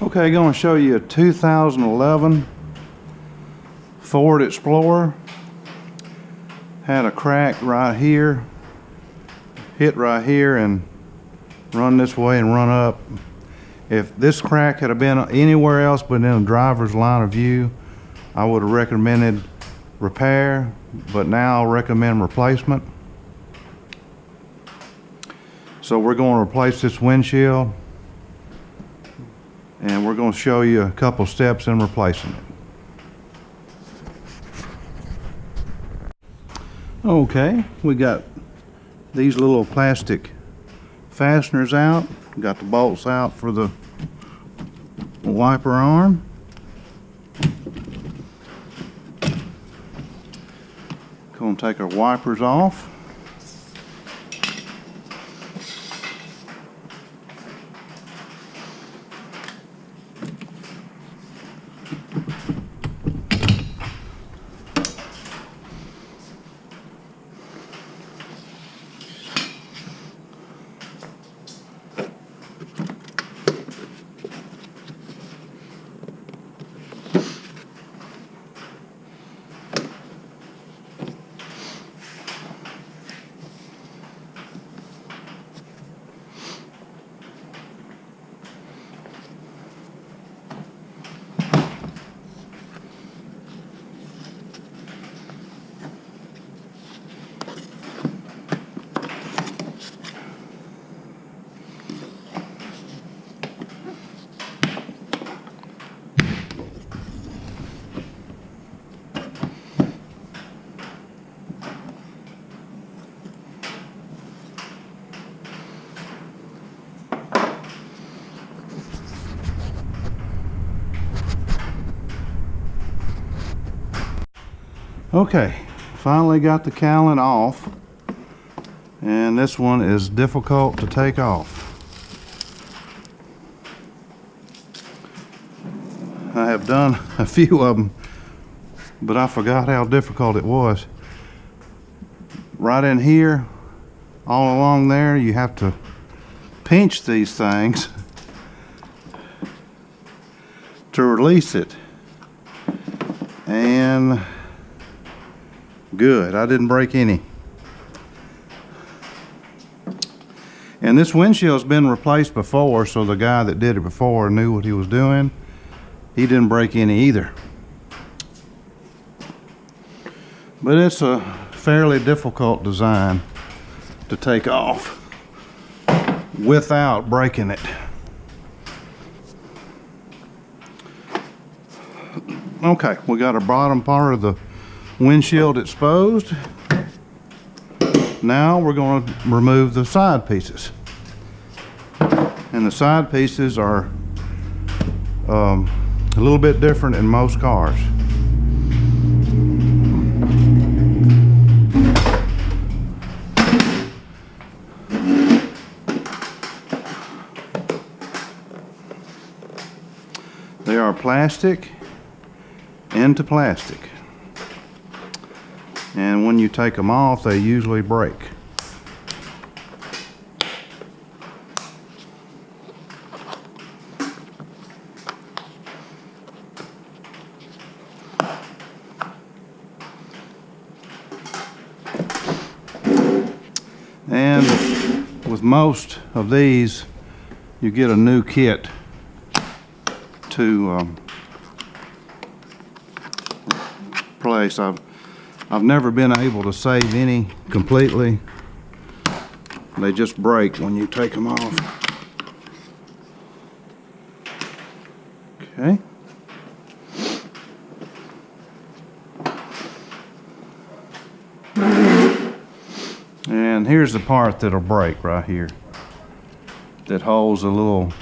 Okay, going to show you a 2011 Ford Explorer. Had a crack right here, hit right here and run this way and run up. If this crack had been anywhere else but in a driver's line of view, I would have recommended repair, but now I'll recommend replacement. So we're going to replace this windshield, and we're going to show you a couple steps in replacing it. Okay, we got these little plastic fasteners out. Got the bolts out for the wiper arm. Going to take our wipers off. Okay, finally got the cowling off, and this one is difficult to take off. I have done a few of them, but I forgot how difficult it was. Right in here, all along there, you have to pinch these things to release it. And good, I didn't break any. And this windshield's been replaced before, so the guy that did it before knew what he was doing. He didn't break any either. But it's a fairly difficult design to take off without breaking it. Okay, we got our bottom part of the windshield exposed. Now we're going to remove the side pieces. And the side pieces are a little bit different in most cars. They are plastic into plastic. And when you take them off, they usually break. And with most of these, you get a new kit to place. I've never been able to save any completely. They just break when you take them off. Okay. And here's the part that'll break right here. That holds a little,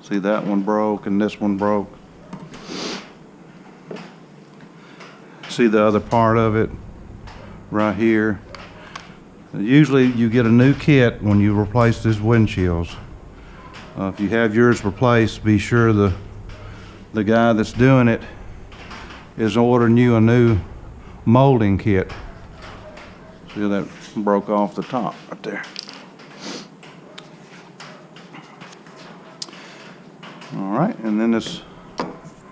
see that one broke and this one broke. See the other part of it right here. Usually you get a new kit when you replace these windshields. If you have yours replaced, be sure the guy that's doing it is ordering you a new molding kit. See that broke off the top right there. All right, and then this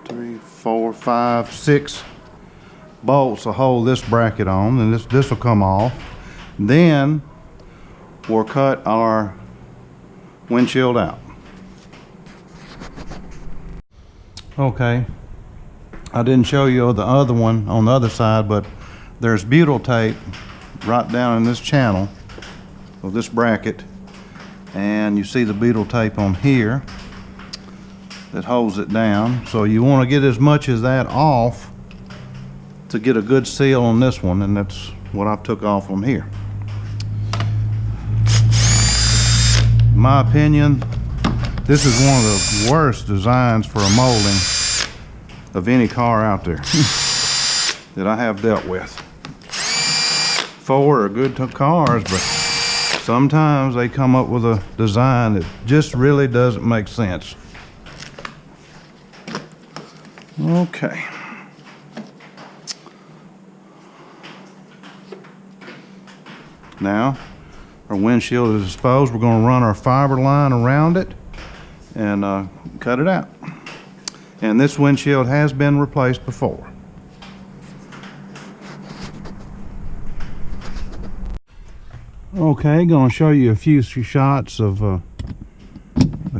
3, 4, 5, 6 bolts will hold this bracket on, and this will come off. Then we'll cut our windshield out. Okay, I didn't show you the other one on the other side, but there's butyl tape right down in this channel of this bracket, and you see the butyl tape on here that holds it down. So you want to get as much as that off to get a good seal on this one, and that's what I took off on here. In my opinion, this is one of the worst designs for a molding of any car out there that I have dealt with. Ford are good cars, but sometimes they come up with a design that just really doesn't make sense. Okay. Now, our windshield is exposed. We're going to run our fiber line around it and cut it out. And this windshield has been replaced before. Okay, going to show you a few shots of the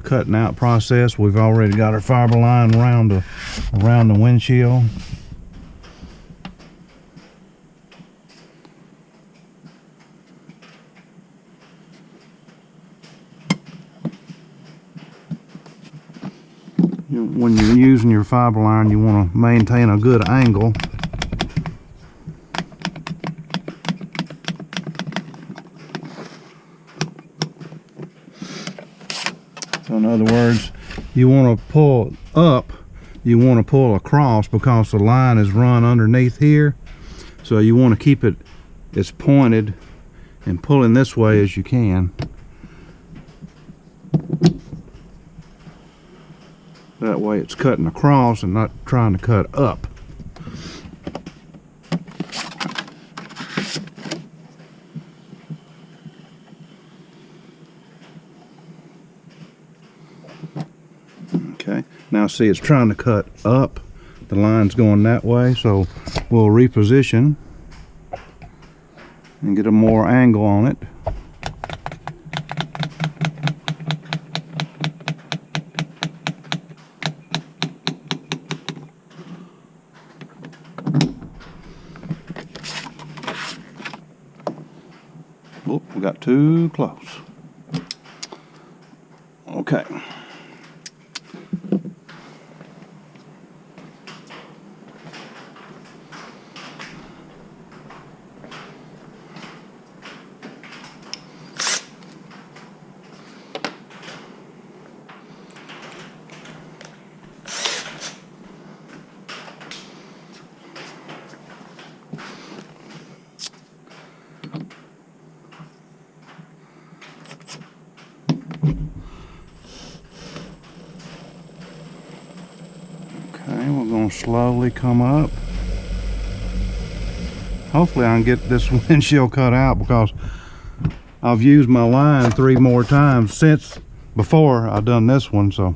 cutting out process. We've already got our fiber line around the windshield. When you're using your fiber line, you want to maintain a good angle. So in other words, you want to pull up, you want to pull across because the line is run underneath here. So you want to keep it as pointed and pulling this way as you can. That way it's cutting across and not trying to cut up. Okay, now see, it's trying to cut up. The line's going that way, so we'll reposition and get a more angle on it. Oh, we got too close. Okay. Okay, we're going to slowly come up. Hopefully I can get this windshield cut out because I've used my line 3 more times since before I've done this one, so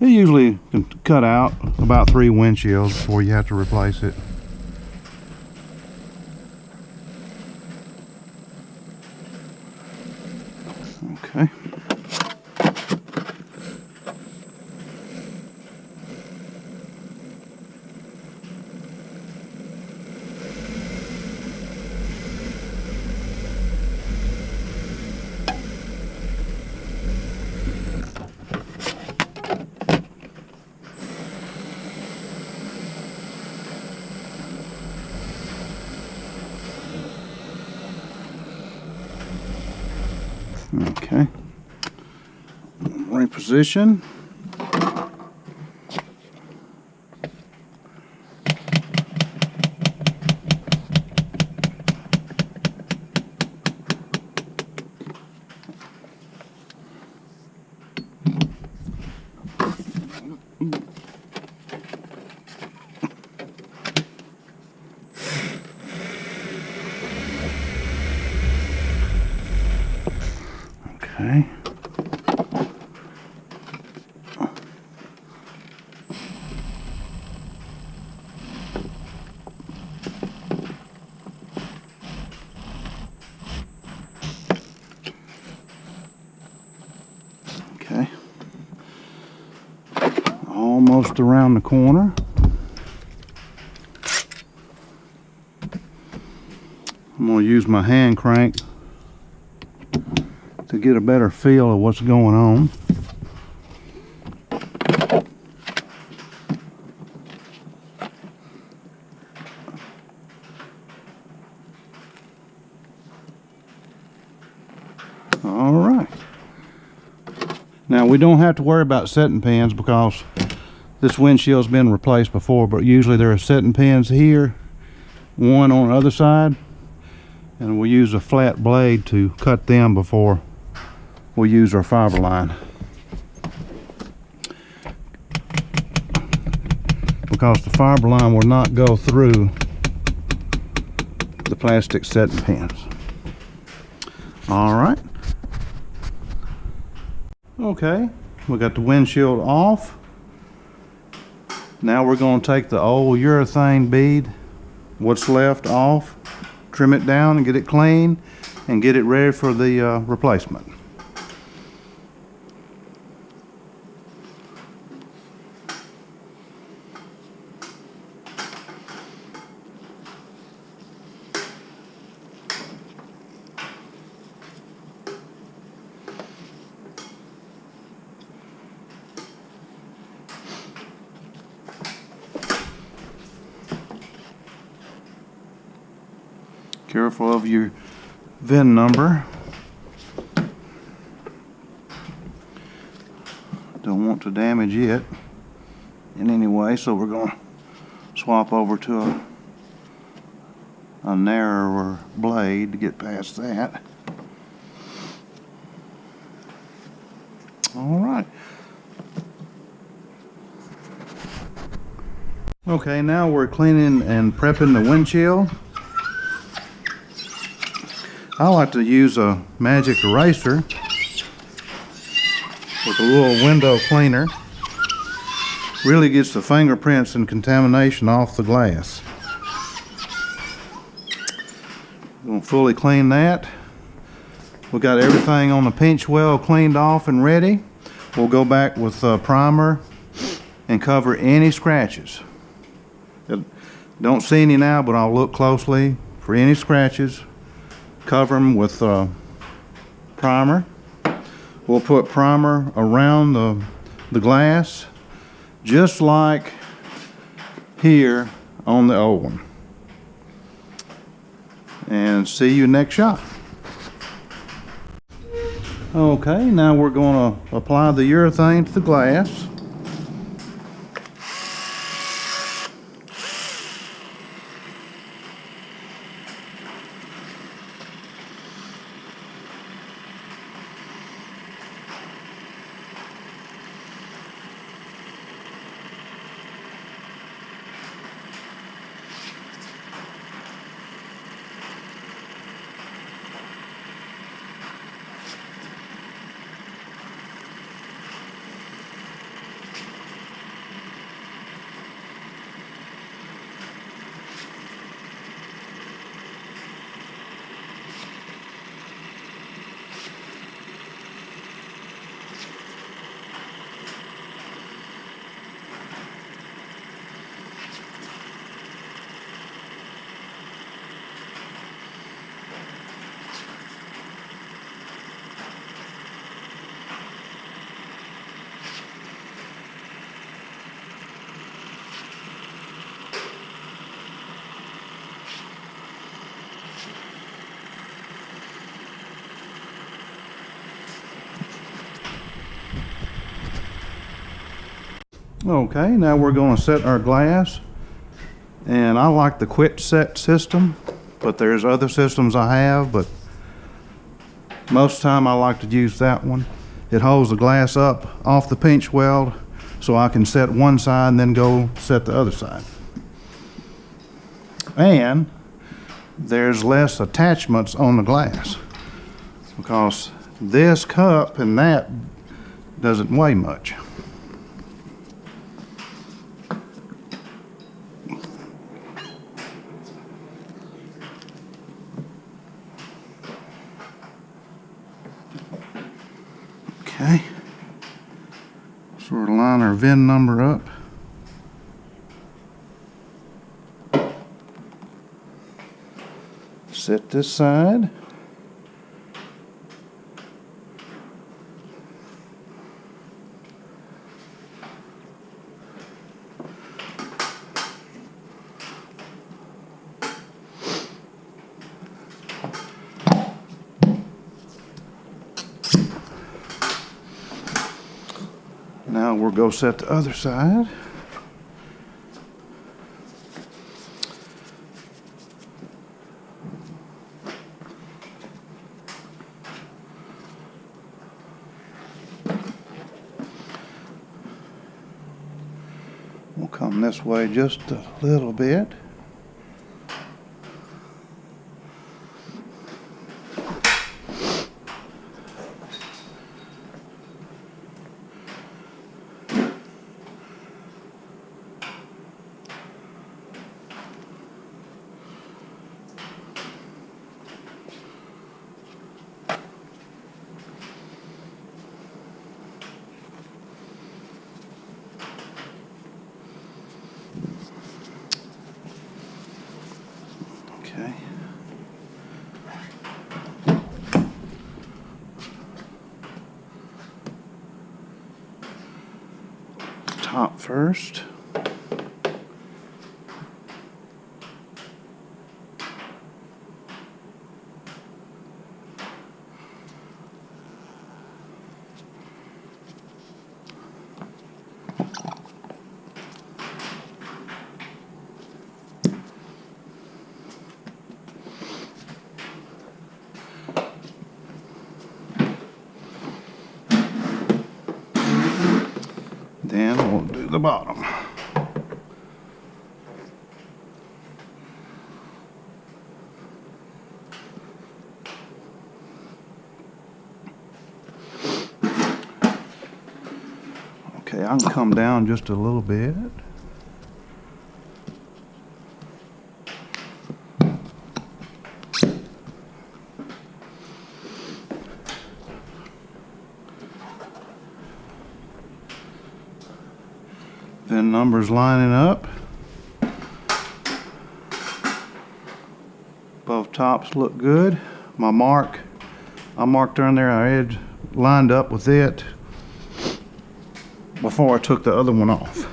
it usually can cut out about 3 windshields before you have to replace it. Okay. Okay, reposition. Okay. almost around the corner. I'm going to use my hand crank to get a better feel of what's going on. All right. Now we don't have to worry about setting pins because this windshield's been replaced before, but usually there are setting pins here, one on the other side, and we'll use a flat blade to cut them before we use our fiber line, because the fiber line will not go through the plastic setting pins. All right. Okay, we got the windshield off. Now we're going to take the old urethane bead, what's left, off, trim it down and get it clean and get it ready for the replacement. Careful of your VIN number. Don't want to damage it in any way, so we're going to swap over to a narrower blade to get past that. All right. Okay, now we're cleaning and prepping the windshield. I like to use a magic eraser with a little window cleaner. Really gets the fingerprints and contamination off the glass. We're going to fully clean that. We got everything on the pinch well cleaned off and ready. We'll go back with primer and cover any scratches. Don't see any now, but I'll look closely for any scratches. Cover them with primer. We'll put primer around the glass, just like here on the old one. And see you next shot. Okay, now we're going to apply the urethane to the glass. Okay, now we're going to set our glass, and I like the quick set system, but there's other systems I have, but most of the time I like to use that one. It holds the glass up off the pinch weld so I can set one side and then go set the other side. And there's less attachments on the glass because this cup and that doesn't weigh much. Okay, sort of line our VIN number up. Set this side. Now we'll go set the other side. We'll come this way just a little bit. Okay. Top first. Then we'll do the bottom. Okay, I can come down just a little bit. Then numbers lining up. Both tops look good. I marked on there, our edge lined up with it before I took the other one off.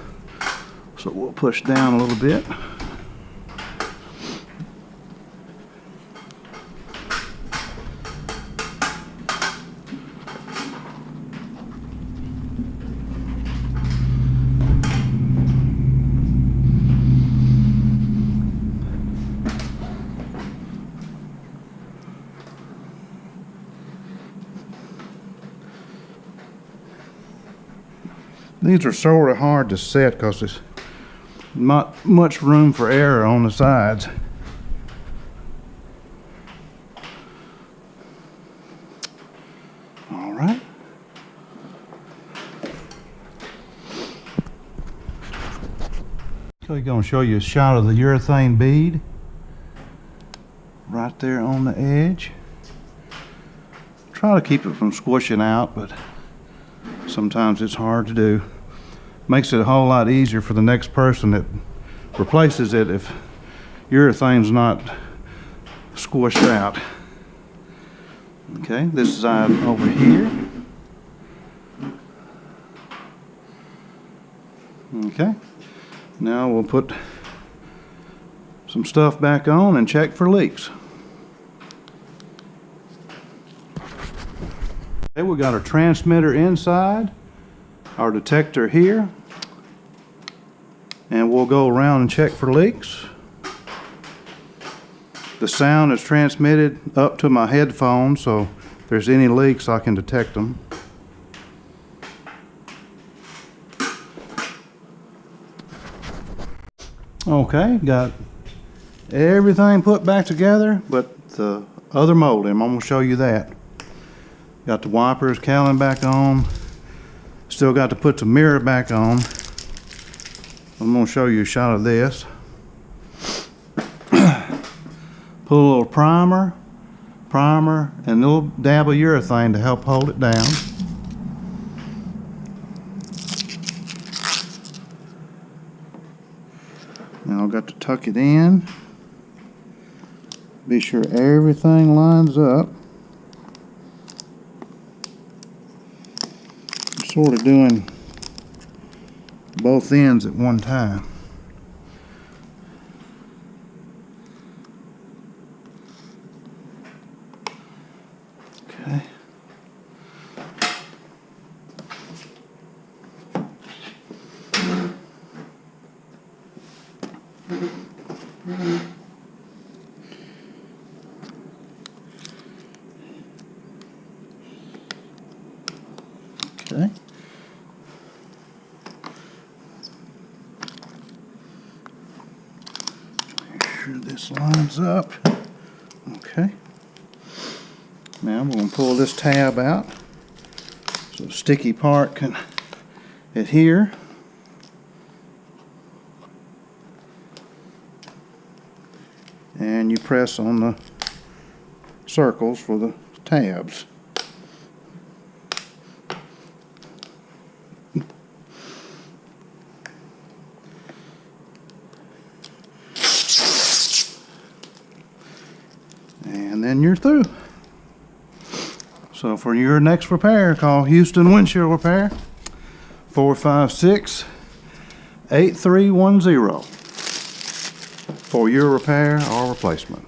So we'll push down a little bit. These are sort of hard to set because there's not much room for error on the sides. All right. So I'm going to show you a shot of the urethane bead right there on the edge. Try to keep it from squishing out, but sometimes it's hard to do. Makes it a whole lot easier for the next person that replaces it if urethane's not squished out. Okay, this side over here. Okay, now we'll put some stuff back on and check for leaks. Okay, we got our transmitter inside, our detector here, and we'll go around and check for leaks. The sound is transmitted up to my headphones, so if there's any leaks I can detect them. Okay, got everything put back together but the other modem. I'm going to show you that. Got the wipers, cowling back on. Still got to put the mirror back on. I'm going to show you a shot of this. Put a little primer, and a little dab of urethane to help hold it down. Now I've got to tuck it in. Be sure everything lines up. I'm sort of doing both ends at one time. Okay. Okay. Make sure this lines up. Okay. Now I'm going to pull this tab out so the sticky part can adhere. And you press on the circles for the tabs. And then you're through. So for your next repair, call Houston Windshield Repair, 456-8310 for your repair or replacement.